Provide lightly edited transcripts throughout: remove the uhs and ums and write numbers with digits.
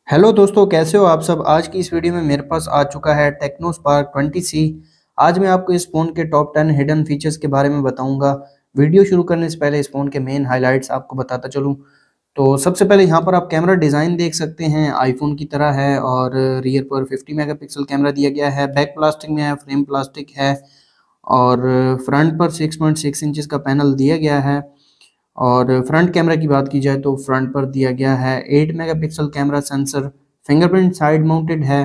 Hello दोस्तों, कैसे हो आप सब। आज की इस वीडियो में मेरे पास आ चुका है टेक्नो स्पार्क 20C। आज मैं आपको इस फ़ोन के टॉप 10 हिडन फीचर्स के बारे में बताऊंगा। वीडियो शुरू करने से पहले इस फ़ोन के मेन हाइलाइट्स आपको बताता चलूं। तो सबसे पहले यहाँ पर आप कैमरा डिज़ाइन देख सकते हैं, आईफोन की तरह है और रियर पर 50 मेगापिक्सल कैमरा दिया गया है। बैक प्लास्टिक में है, फ्रेम प्लास्टिक है और फ्रंट पर 6.6 इंचज़ का पैनल दिया गया है। और फ्रंट कैमरा की बात की जाए तो फ्रंट पर दिया गया है 8 megapixel camera sensor, fingerprint side mounted है।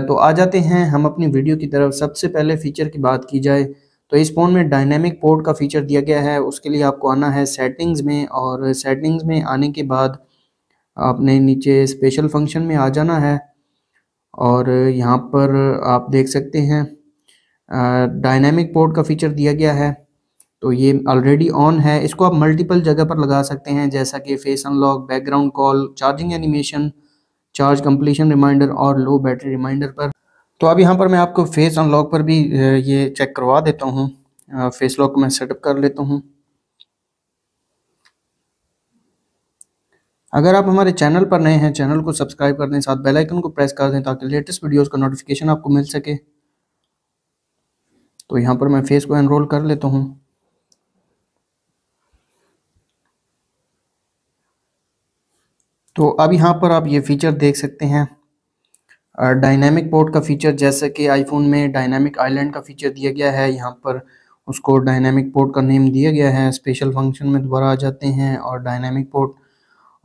तो आ जाते हैं हम अपनी वीडियो की तरफ। सबसे पहले फीचर की बात की जाए तो इस फ़ोन में डायनेमिक पोर्ट का फीचर दिया गया है। उसके लिए आपको आना है सेटिंग्स में, और सेटिंग्स में आने के बाद आपने नीचे स्पेशल फंक्शन में आ जाना है और यहाँ पर आप देख सकते हैं डायनेमिक पोर्ट का फीचर दिया गया है। तो ये ऑलरेडी ऑन है। इसको आप मल्टीपल जगह पर लगा सकते हैं, जैसा कि face unlock, background call, charging animation, charge completion reminder और लो बैटरी रिमाइंडर पर। तो अब यहाँ पर मैं आपको फेस अनलॉक पर भी ये चेक करवा देता हूँ। फेस लॉक मैं सेटअप कर लेता हूँ। अगर आप हमारे चैनल पर नए हैं, चैनल को सब्सक्राइब कर दें, साथ बेल आइकन को प्रेस कर दें ताकि लेटेस्ट वीडियोस का नोटिफिकेशन आपको मिल सके। तो यहाँ पर मैं फेस को एनरोल कर लेता हूँ। तो अब यहाँ पर आप ये फीचर देख सकते हैं, डायनामिक पोर्ट का फीचर। जैसे कि आईफोन में डायनामिक आइलैंड का फीचर दिया गया है, यहाँ पर उसको डायनामिक पोर्ट का नेम दिया गया है। स्पेशल फंक्शन में दोबारा आ जाते हैं और डायनामिक पोर्ट,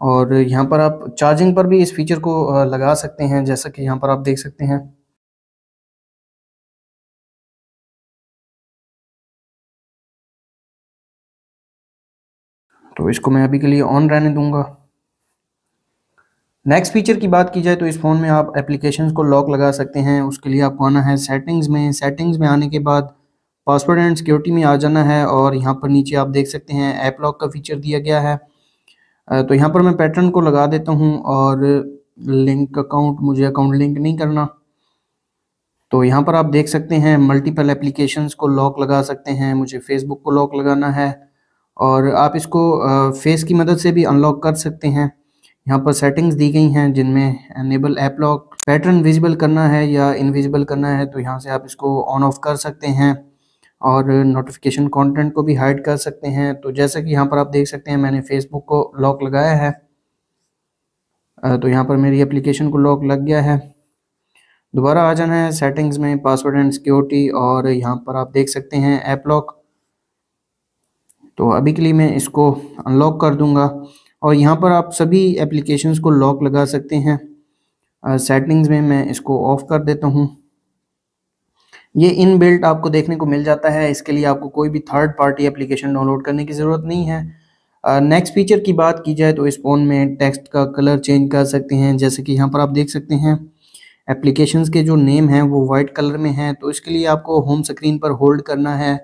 और यहाँ पर आप चार्जिंग पर भी इस फीचर को लगा सकते हैं, जैसा कि यहाँ पर आप देख सकते हैं। तो इसको मैं अभी के लिए ऑन रहने दूंगा। नेक्स्ट फीचर की बात की जाए तो इस फ़ोन में आप एप्लीकेशंस को लॉक लगा सकते हैं। उसके लिए आपको आना है सेटिंग्स में। सेटिंग्स में आने के बाद पासवर्ड एंड सिक्योरिटी में आ जाना है और यहाँ पर नीचे आप देख सकते हैं ऐप लॉक का फीचर दिया गया है। तो यहाँ पर मैं पैटर्न को लगा देता हूँ और लिंक अकाउंट, मुझे अकाउंट लिंक नहीं करना। तो यहाँ पर आप देख सकते हैं मल्टीपल एप्लीकेशंस को लॉक लगा सकते हैं। मुझे फेसबुक को लॉक लगाना है और आप इसको फेस की मदद से भी अनलॉक कर सकते हैं। यहाँ पर सेटिंग्स दी गई हैं जिनमें enable app lock, pattern visible करना है या इनविजिबल करना है, तो यहाँ से आप इसको ऑन ऑफ कर सकते हैं और नोटिफिकेशन कंटेंट को भी हाइड कर सकते हैं। तो जैसा कि यहाँ पर आप देख सकते हैं मैंने फेसबुक को लॉक लगाया है। तो यहाँ पर मेरी एप्लीकेशन को लॉक लग गया है। दोबारा आ जाना है सेटिंग्स में, पासवर्ड एंड सिक्योरिटी, और यहाँ पर आप देख सकते हैं ऐप लॉक। तो अभी के लिए मैं इसको अनलॉक कर दूंगा और यहाँ पर आप सभी एप्लीकेशंस को लॉक लगा सकते हैं। सेटिंग्स में मैं इसको ऑफ कर देता हूँ। ये इन बिल्ट आपको देखने को मिल जाता है। इसके लिए आपको कोई भी थर्ड पार्टी एप्लीकेशन डाउनलोड करने की ज़रूरत नहीं है। नेक्स्ट फीचर की बात की जाए तो इस फ़ोन में टेक्स्ट का कलर चेंज कर सकते हैं, जैसे कि यहाँ पर आप देख सकते हैं एप्लीकेशंस के जो नेम हैं वो वाइट कलर में हैं। तो इसके लिए आपको होम स्क्रीन पर होल्ड करना है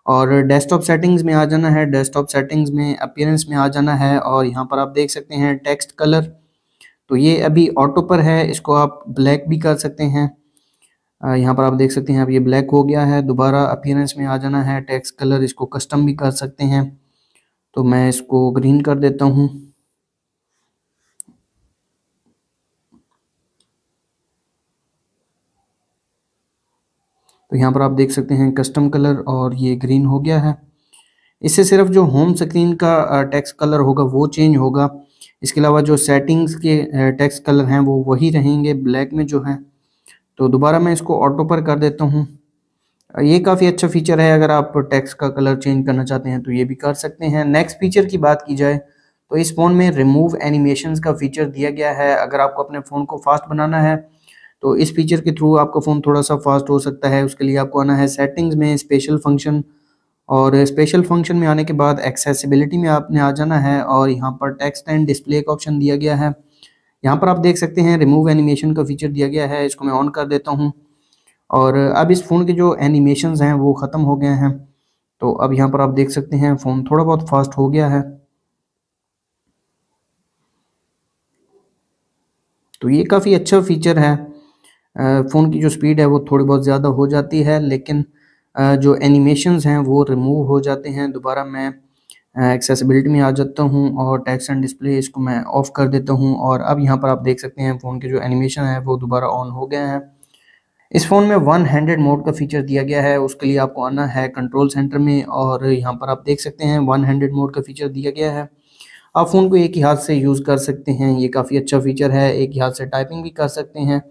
और डेस्कटॉप सेटिंग्स में आ जाना है। डेस्कटॉप सेटिंग्स में अपीयरेंस में आ जाना है और यहाँ पर आप देख सकते हैं टेक्स्ट कलर। तो ये अभी ऑटो पर है, इसको आप ब्लैक भी कर सकते हैं। यहाँ पर आप देख सकते हैं अब ये ब्लैक हो गया है। दोबारा अपीयरेंस में आ जाना है, टेक्स्ट कलर, इसको कस्टम भी कर सकते हैं। तो मैं इसको ग्रीन कर देता हूँ। तो यहाँ पर आप देख सकते हैं कस्टम कलर और ये ग्रीन हो गया है। इससे सिर्फ जो होम स्क्रीन का टेक्स्ट कलर होगा वो चेंज होगा। इसके अलावा जो सेटिंग्स के टेक्स्ट कलर हैं वो वही रहेंगे, ब्लैक में जो है। तो दोबारा मैं इसको ऑटो पर कर देता हूँ। ये काफ़ी अच्छा फीचर है, अगर आप टेक्स्ट का कलर चेंज करना चाहते हैं तो ये भी कर सकते हैं। नेक्स्ट फीचर की बात की जाए तो इस फ़ोन में रिमूव एनिमेशंस का फीचर दिया गया है। अगर आपको अपने फ़ोन को फास्ट बनाना है तो इस फीचर के थ्रू आपका फ़ोन थोड़ा सा फास्ट हो सकता है। उसके लिए आपको आना है सेटिंग्स में, स्पेशल फंक्शन, और स्पेशल फंक्शन में आने के बाद एक्सेसिबिलिटी में आपने आ जाना है और यहाँ पर टेक्स्ट एंड डिस्प्ले का ऑप्शन दिया गया है। यहाँ पर आप देख सकते हैं रिमूव एनिमेशन का फीचर दिया गया है, इसको मैं ऑन कर देता हूँ और अब इस फ़ोन के जो एनिमेशंस हैं वो ख़त्म हो गए हैं। तो अब यहाँ पर आप देख सकते हैं फ़ोन थोड़ा बहुत फास्ट हो गया है। तो ये काफ़ी अच्छा फीचर है। फ़ोन की जो स्पीड है वो थोड़ी बहुत ज़्यादा हो जाती है, लेकिन जो एनिमेशंस हैं वो रिमूव हो जाते हैं। दोबारा मैं एक्सेसिबिलिटी में आ जाता हूँ और टेक्स्ट एंड डिस्प्ले इसको मैं ऑफ़ कर देता हूँ और अब यहाँ पर आप देख सकते हैं फ़ोन के जो एनिमेशन है वो दोबारा ऑन हो गए हैं। इस फ़ोन में वन हैंडेड मोड का फीचर दिया गया है, उसके लिए आपको आना है कंट्रोल सेंटर में और यहाँ पर आप देख सकते हैं वन हैंडेड मोड का फीचर दिया गया है। आप फ़ोन को एक ही हाथ से यूज़ कर सकते हैं, ये काफ़ी अच्छा फीचर है। एक ही हाथ से टाइपिंग भी कर सकते हैं।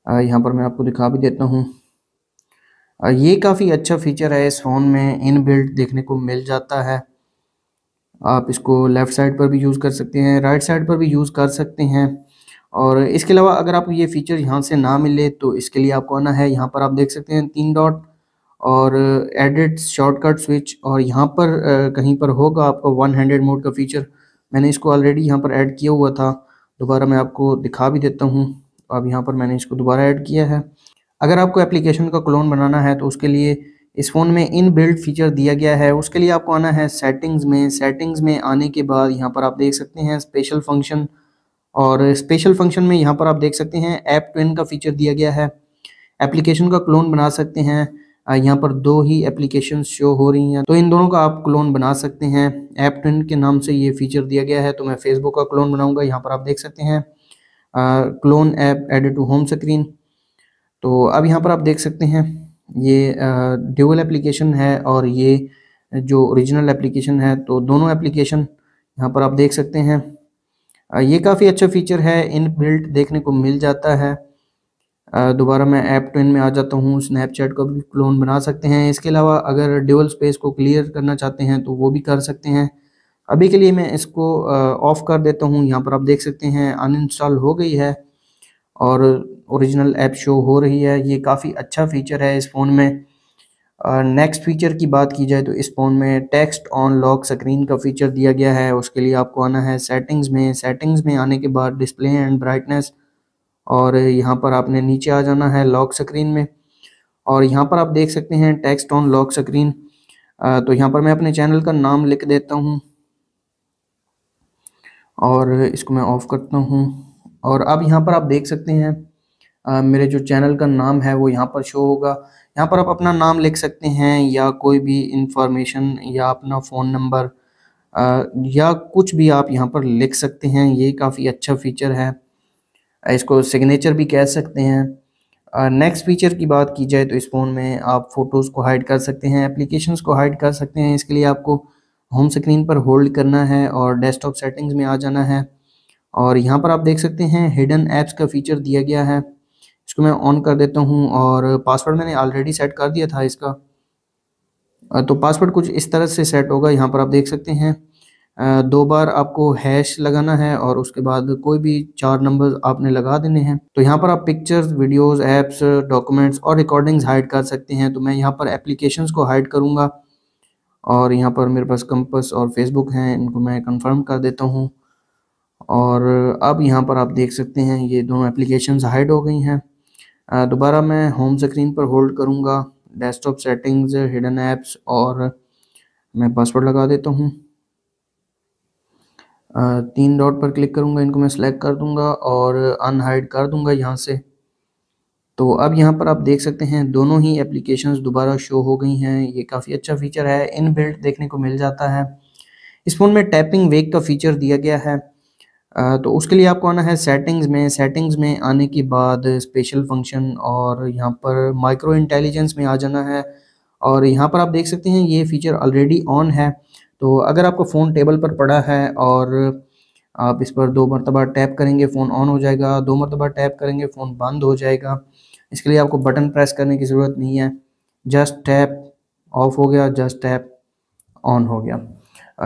यहाँ पर मैं आपको दिखा भी देता हूँ। ये काफ़ी अच्छा फीचर है, इस फ़ोन में इनबिल्ट देखने को मिल जाता है। आप इसको लेफ़्ट साइड पर भी यूज़ कर सकते हैं, राइट साइड पर भी यूज़ कर सकते हैं। और इसके अलावा अगर आपको ये फ़ीचर यहाँ से ना मिले तो इसके लिए आपको आना है, यहाँ पर आप देख सकते हैं 3 डॉट और एडिट शॉर्टकट स्विच और यहाँ पर कहीं पर होगा आपका वन हैंडेड मोड का फ़ीचर। मैंने इसको ऑलरेडी यहाँ पर ऐड किया हुआ था, दोबारा मैं आपको दिखा भी देता हूँ। अब यहाँ पर मैंने इसको दोबारा ऐड किया है। अगर आपको एप्लीकेशन का क्लोन बनाना है तो उसके लिए इस फ़ोन में इनबिल्ट फ़ीचर दिया गया है। उसके लिए आपको आना है सेटिंग्स में आने के बाद यहाँ पर आप देख सकते हैं स्पेशल फंक्शन और स्पेशल फंक्शन में यहाँ पर आप देख सकते हैं ऐप ट्विन का फीचर दिया गया है। एप्लीकेशन का क्लोन बना सकते हैं। यहाँ पर 2 ही एप्लीकेशंस शो हो रही हैं, तो इन दोनों का आप क्लोन बना सकते हैं। ऐप ट्विन के नाम से ये फीचर दिया गया है, तो मैं फेसबुक का क्लोन बनाऊंगा। यहाँ पर आप देख सकते हैं clone app added to home screen. तो अब यहाँ पर आप देख सकते हैं ये ड्यूअल एप्लीकेशन है और ये जो ओरिजिनल एप्लीकेशन है, तो दोनों एप्लीकेशन यहाँ पर आप देख सकते हैं। ये काफ़ी अच्छा फीचर है, इनबिल्ट देखने को मिल जाता है। दोबारा मैं ऐप ट्विन में आ जाता हूँ, स्नैपचैट का भी क्लोन बना सकते हैं। इसके अलावा अगर ड्यूअल स्पेस को क्लियर करना चाहते हैं तो वो भी कर सकते हैं। अभी के लिए मैं इसको ऑफ़ कर देता हूँ। यहाँ पर आप देख सकते हैं अनइंस्टॉल हो गई है और ओरिजिनल ऐप शो हो रही है। ये काफ़ी अच्छा फीचर है इस फ़ोन में। नेक्स्ट फीचर की बात की जाए तो इस फ़ोन में टेक्स्ट ऑन लॉक स्क्रीन का फीचर दिया गया है। उसके लिए आपको आना है सेटिंग्स में आने के बाद डिस्प्ले एंड ब्राइटनेस और यहाँ पर आपने नीचे आ जाना है लॉक स्क्रीन में और यहाँ पर आप देख सकते हैं टेक्स्ट ऑन लॉक स्क्रीन। तो यहाँ पर मैं अपने चैनल का नाम लिख देता हूँ और इसको मैं ऑफ़ करता हूँ और अब यहाँ पर आप देख सकते हैं मेरे जो चैनल का नाम है वो यहाँ पर शो होगा। यहाँ पर आप अपना नाम लिख सकते हैं या कोई भी इंफॉर्मेशन या अपना फ़ोन नंबर या कुछ भी आप यहाँ पर लिख सकते हैं। ये काफ़ी अच्छा फीचर है, इसको सिग्नेचर भी कह सकते हैं। नेक्स्ट फीचर की बात की जाए तो इस फ़ोन में आप फ़ोटोज़ को हाइड कर सकते हैं, एप्लीकेशंस को हाइड कर सकते हैं। इसके लिए आपको होम स्क्रीन पर होल्ड करना है और डेस्कटॉप सेटिंग्स में आ जाना है और यहाँ पर आप देख सकते हैं हिडन ऐप्स का फीचर दिया गया है। इसको मैं ऑन कर देता हूँ और पासवर्ड मैंने ऑलरेडी सेट कर दिया था इसका। तो पासवर्ड कुछ इस तरह से सेट होगा, यहाँ पर आप देख सकते हैं 2 बार आपको हैश लगाना है और उसके बाद कोई भी 4 नंबर आपने लगा देने हैं। तो यहाँ पर आप पिक्चर्स, वीडियोस, ऐप्स, डॉक्यूमेंट्स और रिकॉर्डिंग्स हाइड कर सकते हैं। तो मैं यहाँ पर एप्लीकेशंस को हाइड करूँगा और यहाँ पर मेरे पास कंपास और फेसबुक हैं, इनको मैं कंफर्म कर देता हूँ और अब यहाँ पर आप देख सकते हैं ये दोनों एप्लीकेशंस हाइड हो गई हैं। दोबारा मैं होम स्क्रीन पर होल्ड करूँगा, डेस्कटॉप सेटिंग्स, हिडन ऐप्स और मैं पासवर्ड लगा देता हूँ। 3 डॉट पर क्लिक करूँगा, इनको मैं सेलेक्ट कर दूँगा और अनहाइड कर दूँगा यहाँ से। तो अब यहाँ पर आप देख सकते हैं दोनों ही एप्लीकेशंस दोबारा शो हो गई हैं। ये काफ़ी अच्छा फीचर है, इनबिल्ट देखने को मिल जाता है। इस फ़ोन में टैपिंग वेक का फीचर दिया गया है। तो उसके लिए आपको आना है सेटिंग्स में आने के बाद स्पेशल फंक्शन और यहाँ पर माइक्रो इंटेलिजेंस में आ जाना है और यहाँ पर आप देख सकते हैं ये फीचर ऑलरेडी ऑन है। तो अगर आपका फ़ोन टेबल पर पड़ा है और आप इस पर 2 मरतबा टैप करेंगे फ़ोन ऑन हो जाएगा, 2 मरतबा टैप करेंगे फ़ोन बंद हो जाएगा। इसके लिए आपको बटन प्रेस करने की ज़रूरत नहीं है, जस्ट टैप ऑफ हो गया, जस्ट टैप ऑन हो गया।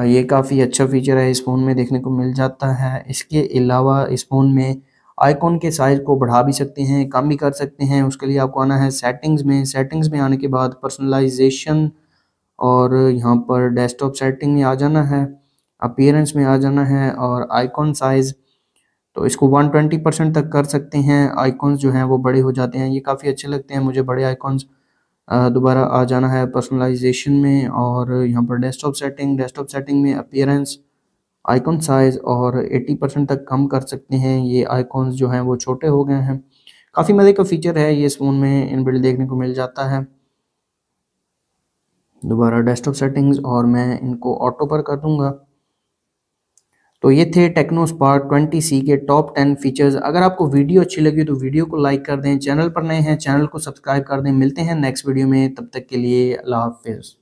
ये काफ़ी अच्छा फीचर है, इस फ़ोन में देखने को मिल जाता है। इसके अलावा इस फ़ोन में आइकॉन के साइज़ को बढ़ा भी सकते हैं, कम भी कर सकते हैं। उसके लिए आपको आना है सेटिंग्स में आने के बाद पर्सनलाइजेशन और यहाँ पर डेस्कटॉप सेटिंग में आ जाना है, अपीयरेंस में आ जाना है और आइकॉन साइज़ तो इसको 120% तक कर सकते हैं। आइकॉन्स जो हैं वो बड़े हो जाते हैं, ये काफ़ी अच्छे लगते हैं मुझे बड़े आइकॉन्स। दोबारा आ जाना है पर्सनलाइजेशन में और यहाँ पर डेस्कटॉप सेटिंग में अपीयरेंस, आइकॉन साइज़ और 80% तक कम कर सकते हैं। ये आइकॉन्स जो हैं वो छोटे हो गए हैं। काफ़ी मज़े का फ़ीचर है, ये इस फ़ोन में इनबिल्ट देखने को मिल जाता है। दोबारा डेस्कटॉप सेटिंग्स और मैं इनको ऑटो पर कर दूंगा। तो ये थे टेक्नो स्पार्क 20C के टॉप 10 फीचर्स। अगर आपको वीडियो अच्छी लगी तो वीडियो को लाइक कर दें, चैनल पर नए हैं चैनल को सब्सक्राइब कर दें। मिलते हैं नेक्स्ट वीडियो में, तब तक के लिए अल्लाह हाफिज़।